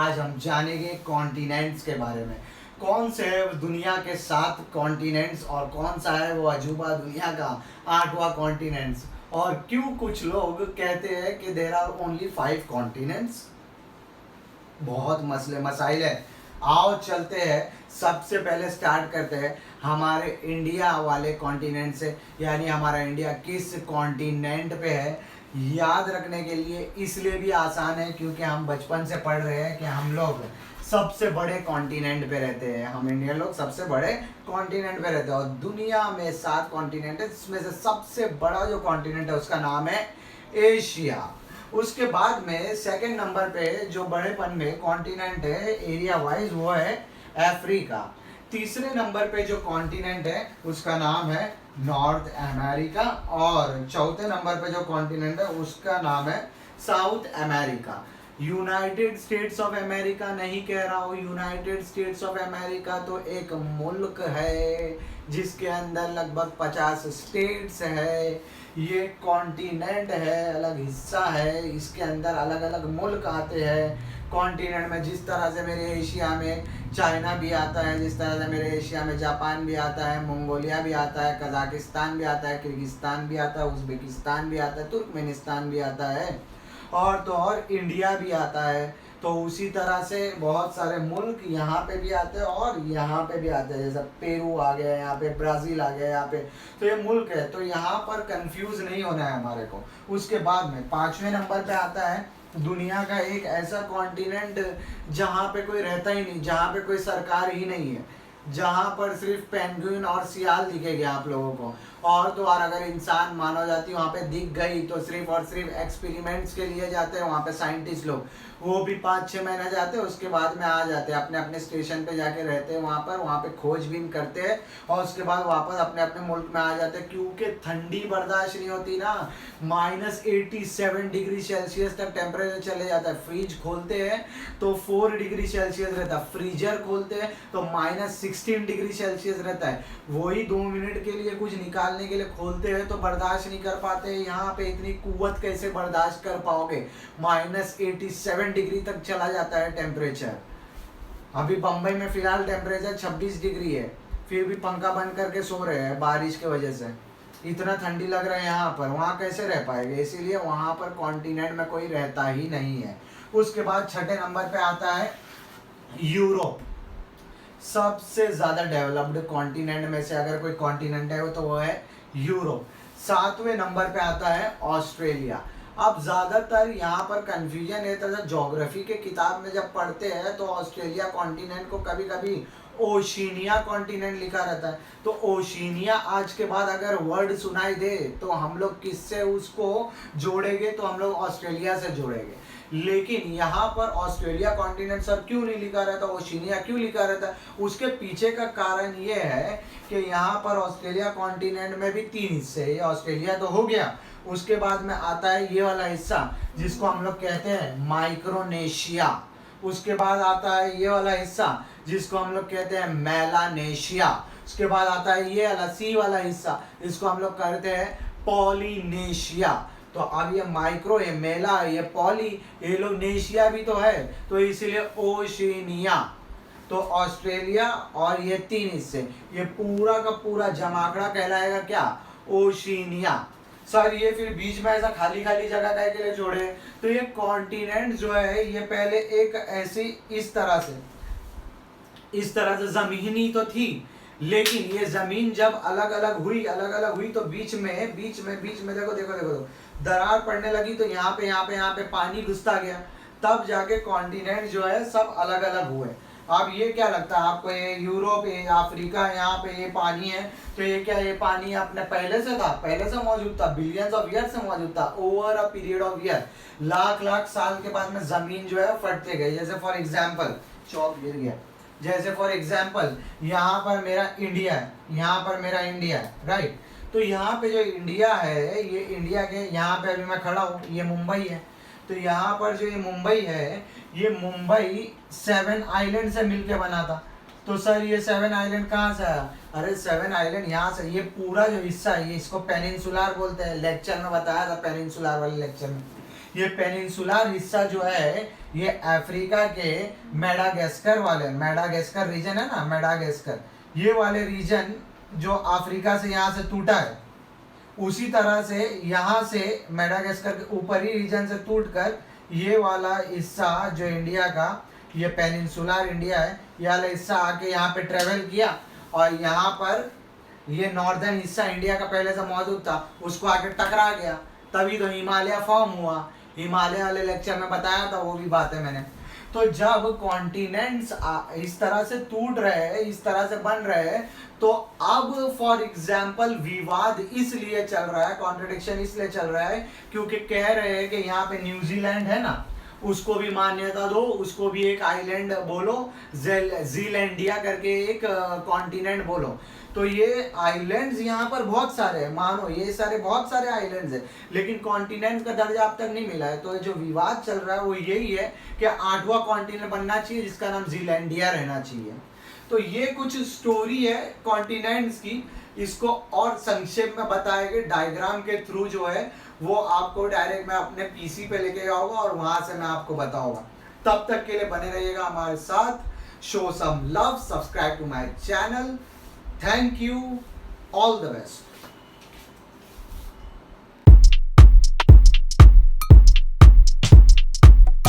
आज हम जानेंगे कॉन्टिनेंट्स के बारे में। कौन से है दुनिया के 7 कॉन्टिनेंट्स और कौन सा है वो अजूबा दुनिया का 8वां कॉन्टिनेंट्स, और क्यों कुछ लोग कहते हैं कि देर आर ओनली 5 कॉन्टिनेंट्स। बहुत मसले मसाइल है। आओ चलते हैं, सबसे पहले स्टार्ट करते हैं हमारे इंडिया वाले कॉन्टिनेंट से, यानी हमारा इंडिया किस कॉन्टिनेंट पे है। याद रखने के लिए इसलिए भी आसान है क्योंकि हम बचपन से पढ़ रहे हैं कि हम लोग सबसे बड़े कॉन्टिनेंट पे रहते हैं। हम इंडियन लोग सबसे बड़े कॉन्टिनेंट पे रहते हैं और दुनिया में 7 कॉन्टिनेंट है, जिसमें से सबसे बड़ा जो कॉन्टिनेंट है उसका नाम है एशिया। उसके बाद में सेकंड नंबर पे जो बड़ेपन में कॉन्टिनेंट है एरिया वाइज वो है अफ्रीका। तीसरे नंबर पे जो कॉन्टिनेंट है उसका नाम है नॉर्थ अमेरिका, और चौथे नंबर पे जो कॉन्टिनेंट है उसका नाम है south America. United states of America नहीं कह रहा हूँ, यूनाइटेड स्टेट्स ऑफ अमेरिका तो एक मुल्क है जिसके अंदर लगभग 50 स्टेट्स है। ये कॉन्टिनेंट है, अलग हिस्सा है, इसके अंदर अलग अलग मुल्क आते हैं कॉन्टिनेंट में। जिस तरह से मेरे एशिया में चाइना भी आता है, जिस तरह से मेरे एशिया में जापान भी आता है, मंगोलिया भी आता है, कजाकिस्तान भी आता है, किर्गिस्तान भी आता है, उज़्बेकिस्तान भी आता है, तुर्कमेनिस्तान भी आता है, और तो और इंडिया भी आता है। तो उसी तरह से बहुत सारे मुल्क यहाँ पे भी आते हैं और यहाँ पे भी आते हैं, जैसे पेरू आ गया, यहाँ पे ब्राज़ील आ गया, यहाँ पे तो ये मुल्क है। तो यहाँ पर कंफ्यूज नहीं होना है हमारे को। उसके बाद में 5वें नंबर पे आता है दुनिया का एक ऐसा कॉन्टिनेंट जहाँ पे कोई रहता ही नहीं, जहाँ पे कोई सरकार ही नहीं है, जहाँ पर सिर्फ पेंगुइन और सियाल दिखेंगे आप लोगों को। और तो और अगर इंसान मानव जाति वहाँ पे दिख गई तो सिर्फ और सिर्फ एक्सपेरिमेंट्स के लिए जाते हैं वहाँ पे साइंटिस्ट लोग, वो भी 5-6 महीने जाते हैं, उसके बाद में आ जाते हैं, अपने अपने स्टेशन पे जाके रहते हैं, वहाँ पे खोजबीन करते हैं और उसके बाद वापस अपने अपने मुल्क में आ जाते हैं, क्योंकि ठंडी बर्दाश्त नहीं होती ना। -87 डिग्री सेल्सियस तक टेम्परेचर चले जाता है। फ्रिज खोलते हैं तो 4 डिग्री सेल्सियस रहता है, फ्रीजर खोलते हैं तो -16 डिग्री सेल्सियस रहता है। वही 2 मिनट के लिए कुछ निकालने के लिए खोलते हैं तो बर्दाश्त नहीं कर पाते। यहाँ पे इतनी कुव्वत कैसे बर्दाश्त कर पाओगे? -87 डिग्री तक चला जाता है टेम्परेचर। अभी बम्बई में फिलहाल टेम्परेचर 26 डिग्री है, फिर भी पंखा बंद करके सो रहे हैं बारिश की वजह से। इतना ठंडी लग रहा है यहाँ पर, वहाँ कैसे रह पाएंगे? इसीलिए वहाँ पर कॉन्टिनेंट में कोई रहता ही नहीं है। उसके बाद 6ठे नंबर पे आता है यूरोप। सबसे ज़्यादा डेवलप्ड कॉन्टिनेंट में से अगर कोई कॉन्टिनेंट है तो वो है यूरोप। 7वें नंबर पे आता है ऑस्ट्रेलिया। अब ज़्यादातर यहाँ पर कन्फ्यूजन है, तो ज्योग्राफी के किताब में जब पढ़ते हैं तो ऑस्ट्रेलिया कॉन्टिनेंट को कभी कभी ओशिनिया कॉन्टिनेंट लिखा रहता है। तो ओशिनिया आज के बाद अगर वर्ड सुनाई दे तो हम लोग किससे उसको जोड़ेंगे? तो हम लोग ऑस्ट्रेलिया से जोड़ेंगे। लेकिन यहाँ पर ऑस्ट्रेलिया कॉन्टिनेंट सर क्यों नहीं लिखा रहता, ओशिनिया क्यों लिखा रहता है? उसके पीछे का कारण ये है कि यहाँ पर ऑस्ट्रेलिया कॉन्टिनेंट में भी 3 हिस्से हैं। ऑस्ट्रेलिया तो हो गया, उसके बाद में आता है ये वाला हिस्सा जिसको हम लोग कहते हैं माइक्रोनेशिया। उसके बाद आता है ये वाला हिस्सा जिसको हम लोग कहते हैं मेलानेशिया। उसके बाद आता है ये वाला सी वाला हिस्सा जिसको हम लोग कहते हैं पॉलिनेशिया। तो अब ये माइक्रो, ये मेला, ये पॉली, ये लोग नेशिया भी तो है, तो इसीलिए ओशिनिया। तो ऑस्ट्रेलिया और ये 3 हिस्से, ये पूरा का पूरा जमाकड़ा कहलाएगा क्या? ओशिनिया। सर ये फिर बीच में ऐसा खाली खाली जगह काहे के लिए छोड़े? तो ये कॉन्टिनेंट जो है ये पहले एक ऐसी इस तरह से जमीनी तो थी, लेकिन ये जमीन जब अलग अलग हुई तो बीच में देखो दरार पड़ने लगी, तो यहाँ पे पानी घुसता गया, तब जाके कॉन्टिनेंट जो है सब अलग अलग हुए। अब ये क्या लगता है आपको? ये यूरोप, ये अफ्रीका, यहाँ पे ये पानी है, तो ये क्या, ये पानी अपने पहले से मौजूद था, बिलियंस ऑफ ईयर से मौजूद था। Over a period of year, lakh साल के बाद में जमीन जो है फटते गई। जैसे फॉर एग्जाम्पल चौक गिर गया, जैसे फॉर एग्जाम्पल यहाँ पर मेरा इंडिया है, यहाँ पर मेरा इंडिया है, राइट। तो यहाँ पे जो इंडिया है, ये इंडिया के यहाँ पे अभी मैं खड़ा हूँ, ये मुंबई है। तो यहाँ पर जो ये मुंबई है, ये मुंबई 7 आइलैंड से मिलके बना था। तो सर ये 7 आइलैंड कहाँ से आया? अरे 7 आइलैंड यहाँ से, ये पूरा जो हिस्सा है ये इसको पेनिनसुलर बोलते हैं। लेक्चर में बताया था, पेनिनसुलर वाले लेक्चर में। ये पेनिनसुलर हिस्सा जो है ये अफ्रीका के मेडागास्कर रीजन है ना, मेडागास्कर, ये वाले रीजन जो अफ्रीका से यहाँ से टूटा है, उसी तरह से यहाँ से मेडागास्कर के ऊपरी रीजन से टूटकर ये वाला हिस्सा जो इंडिया का, ये पेनिनसुलर इंडिया है, ये वाला हिस्सा आके यहाँ पे ट्रेवल किया और यहाँ पर ये नॉर्दर्न हिस्सा इंडिया का पहले से मौजूद था, उसको आके टकरा गया, तभी तो हिमालय फॉर्म हुआ। हिमालय वाले लेक्चर में बताया था वो भी बात है मैंने। तो जब कॉन्टिनेंट्स इस तरह से टूट रहे हैं, इस तरह से बन रहे हैं, तो अब फॉर एग्जाम्पल विवाद इसलिए चल रहा है, कॉन्ट्रडिक्शन इसलिए चल रहा है क्योंकि कह रहे हैं कि यहाँ पे न्यूजीलैंड है ना, उसको भी मान्यता दो, उसको भी एक आइलैंड बोलो, जीलैंडिया करके एक कॉन्टिनेंट बोलो। तो ये आइलैंड्स यहाँ पर बहुत सारे हैं, मानो ये सारे बहुत सारे आइलैंड्स हैं, लेकिन कॉन्टिनेंट का दर्जा अब तक नहीं मिला है। तो जो विवाद चल रहा है वो यही है कि 8वां कॉन्टिनेंट बनना चाहिए जिसका नाम जीलैंडिया रहना चाहिए। तो ये कुछ स्टोरी है कॉन्टिनेंट्स की, इसको और संक्षेप में बताएंगे डायग्राम के थ्रू जो है वो आपको डायरेक्ट मैं अपने पीसी पे लेके जाऊंगा और वहां से मैं आपको बताऊंगा। तब तक के लिए बने रहिएगा हमारे साथ, show some love, subscribe to my channel. Thank you, all the best.